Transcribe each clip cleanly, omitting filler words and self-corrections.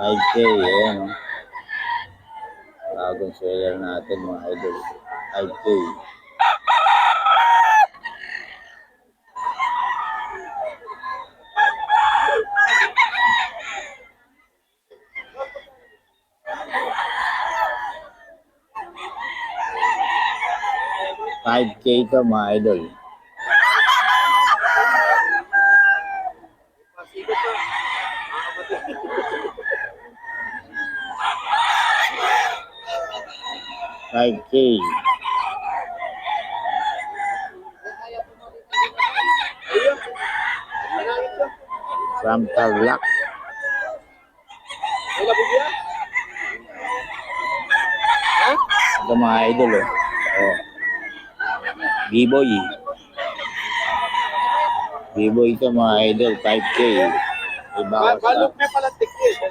5K, ayan o. Bagong seller natin mga idol. 5K. $5K to mga idol. $5K. From Tarlac. Ito mga idol oh. Oh. B-boy. B-boy ito mga idol, 5K. Iba Balok na pala tikis.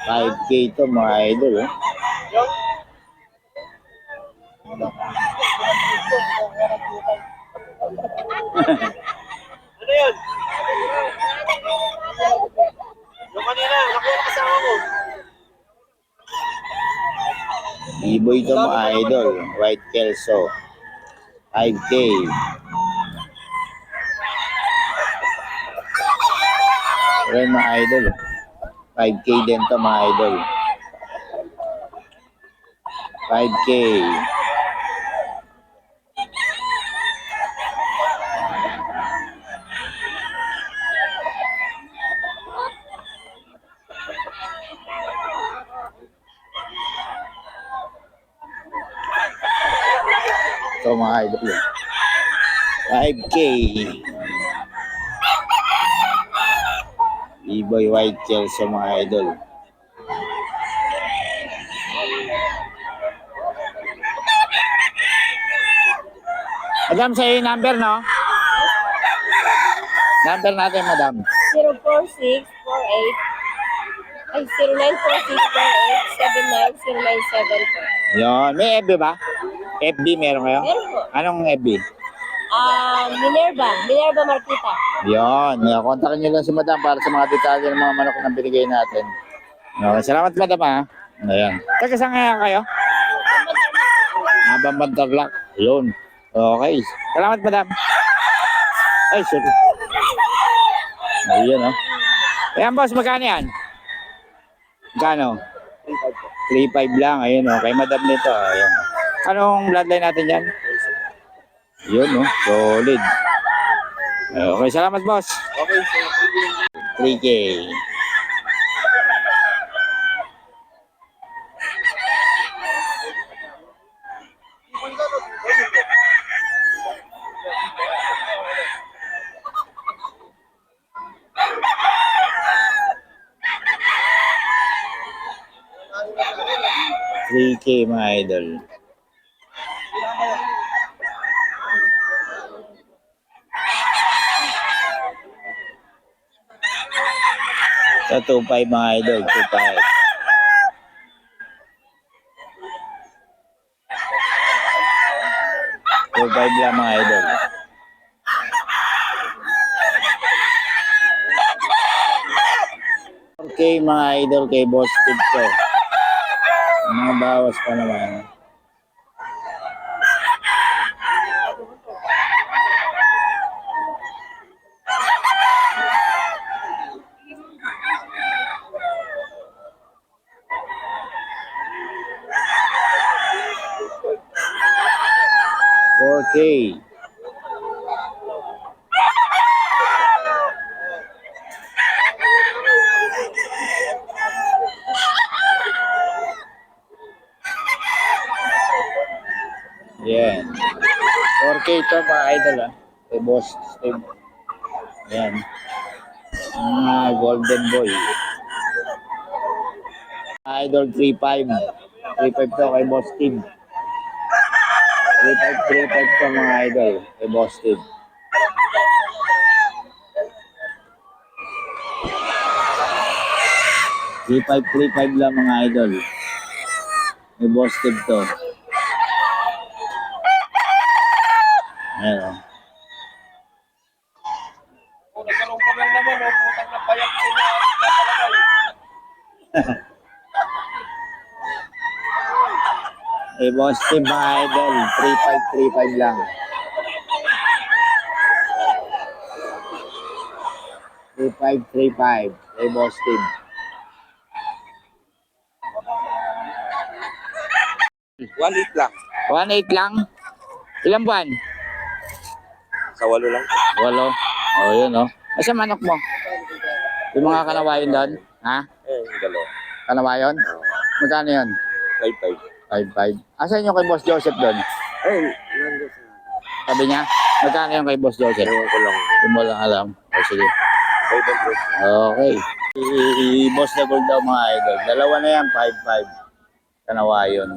5K ito mga idol oh. Ano yun? Yung kanina, nakuha na kasama mo. B-boy ito mga idol, White Kelso. 5K. Pero mga idol, 5K din to mga idol. 5K. Ito mga idol. 5K. B-boy White Kelso mga idol. Madam, sa'yo yung number, no? Number natin, madam. 04648 ay 094648790974. Yun. May FB ba? FB meron kayo? Meron po. Anong FB? Minerva Marquita. Yun. Kontakin nyo lang si madam para sa mga detalye ng mga manok na binigay natin. Okay. Salamat, madam, ha? Ayan. Taga saan kaya kayo? Bamban Tarlac. Yun. Okay. Salamat, madam. Ay, sorry. Ayun, oh. Ayan, boss. Magkano yan? Magkano? 3.5 lang. Ayun, oh. Kay madam nito. Ayan. Anong bloodline natin yan? Yun, oh. Solid. Okay. Salamat, boss. Okay, so 3K. $3K mga idol. Ito 2.5 mga idol, 2.5. 2.5 lang mga idol. Okay mga idol kay Boss Steve ko. Mga bawas pa naman. $4K. Yan. 4K ito mga idol ah. Kay Boss Steve. Yan. Golden Boy. Idol 3.5. 3.5 to kay Boss Steve. 3.5 to mga idol kay Boss Steve. $3.5 lang mga idol. May Boss Steve to. Ayan o. Eh, Boss Tim, mga idol. 3535 lang. 3535. Eh, Boss Tim. 1.8 lang. 1.8 lang. Ilang buwan? Sa 8 lang. 8. Oh, yun, oh. Asa manok mo? Yung mga kanawayon doon? Ha? Dalawa. Kanawayon? Magkano yun? 5.5. 5.5. Asan yung kay Boss Joseph doon? Sabi niya? Magkano yung kay Boss Joseph? Ewan ko lang. Hindi mo lang alam. O, sige. 5.5. Okay. I-boss na gold daw mga idol. Dalawa na yan, 5.5. Kanawayon.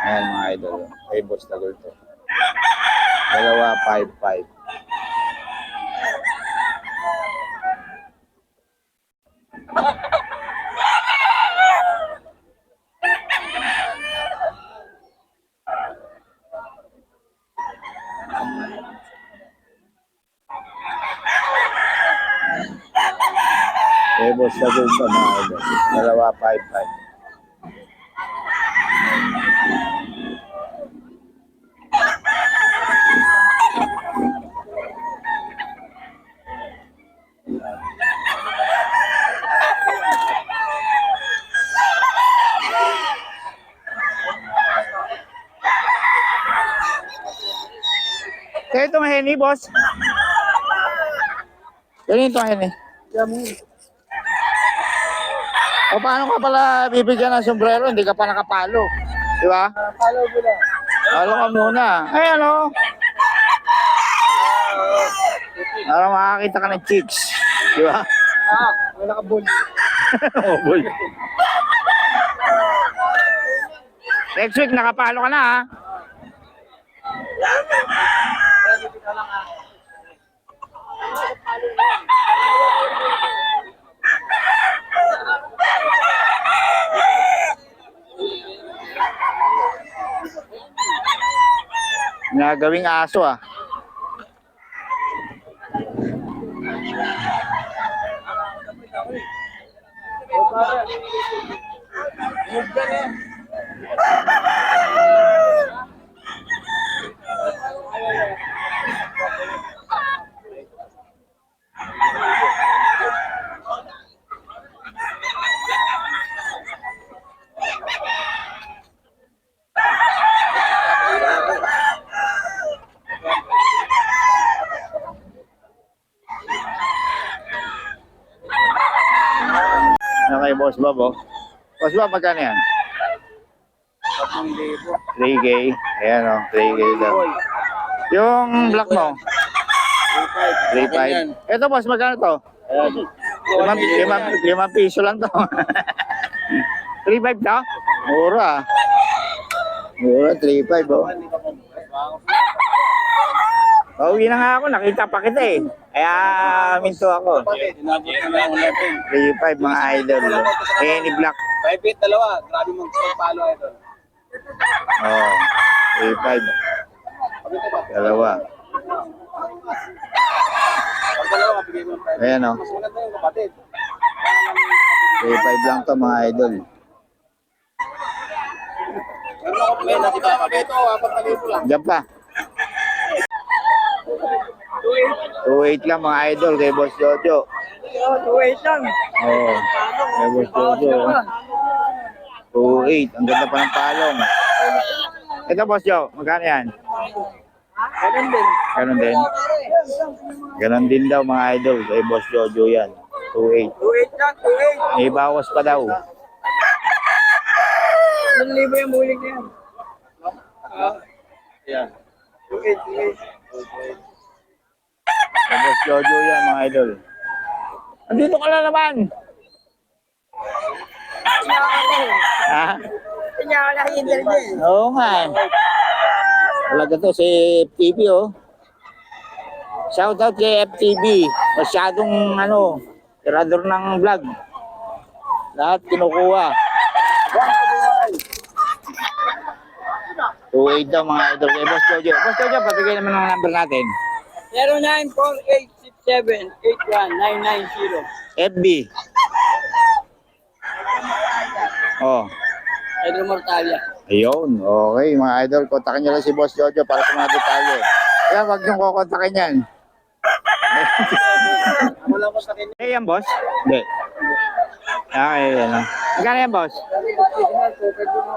Ayan mga idol. Kay boss na gold to. Dalawa, 5.5. Kay boss na gold to mga idol. Dalawa, 5.5. Kaya itong henny, boss. Ganyan itong henny. O paano ka pala bibigyan ng sombrero? Hindi ka pa nakapalo. Di ba? Follow ko lang. Palo ka muna. Ay, ano? Para makakita ka ng chicks. Di ba? Wala ka bull. Oh, boy. Next week, nakapalo ka na, ha? Nagawing aso, ah. Okay, Boss Bob, oh. Boss Bob, magkano yan? 3K. Ayan, oh. 3K lang. Yung black mo? 3.5. Ito, boss, magkano to? 5 piso lang to. 3.5 to? Mura, ah. Mura, 3.5, oh. Pauwi na nga ako, nakita pa kita eh. Kaya minto ako. 3.5 mga idol. Any black. 5.8 dalawa. Grabe mag-follow idol. Oh, 3.5. Dalawa. Pag dalawa, bigay mo 5. Ayan, oh. Mas maganda yung kapatid. 3.5 lang to mga idol. Meron ako may nasi pa ito, 4,000 lang. Diyan pa. 2.8 lang mga idol kay Boss Jojo. 2.8 lang. Oh, kay Boss Jojo. 2.8. Ang ganda pa ng palong. Ito, Boss Jo, magkano yan? Ganun din. Ganon din. Ganon din daw mga idol kay Boss Jojo yan. 2.8. 2.8 lang, 2.8. May bawas pa daw. 1,000 yung bulig na yan. Yeah. 2.8, 2.8. Kay Boss Jojo yan mga idol. Andito ka na naman. Ha? Kanya ka nakihindal din. Oo nga. Talaga to si FTV, oh. Shoutout kay FTV. Masyadong ano, tirador ng vlog. Lahat kinukuha. 2.8 daw mga idol kay Boss Jojo. Boss Jojo, patigay naman ang number natin. 094867819990. FB. Oh, Pedro Mortalia. ayun. Okay, mga idol. Kontakin nyo lang si Boss Jojo para sa mga detalye. Kaya wag nyo kukontakin yan. Wala ko sa akin. Eh, yan, boss? Hindi. Okay, ano. Magkano yan, boss?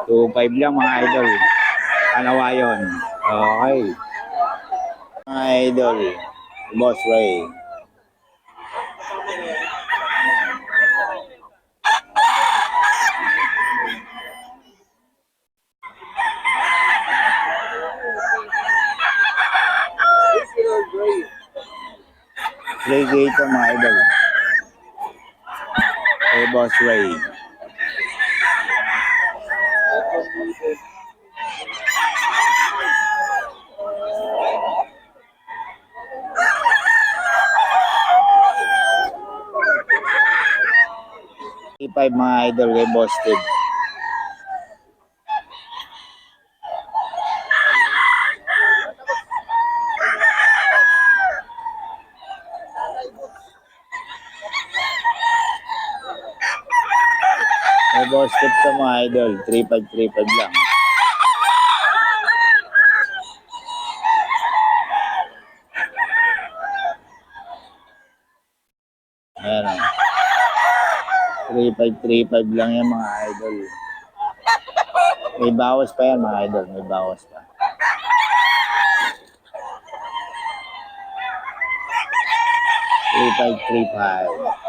2.5 lang, mga idol. Kanawa yun. Okay. Mga idol. Boss Ray. Ray Gator, mga idol. Hey, Boss Ray. E5 mga idol kay Boss Ted. Kay Boss Ted to mga idol. 3535 lang. Ayan o. 3535 lang yan mga idol. May bawas pa yan mga idol. May bawas pa. $3,535.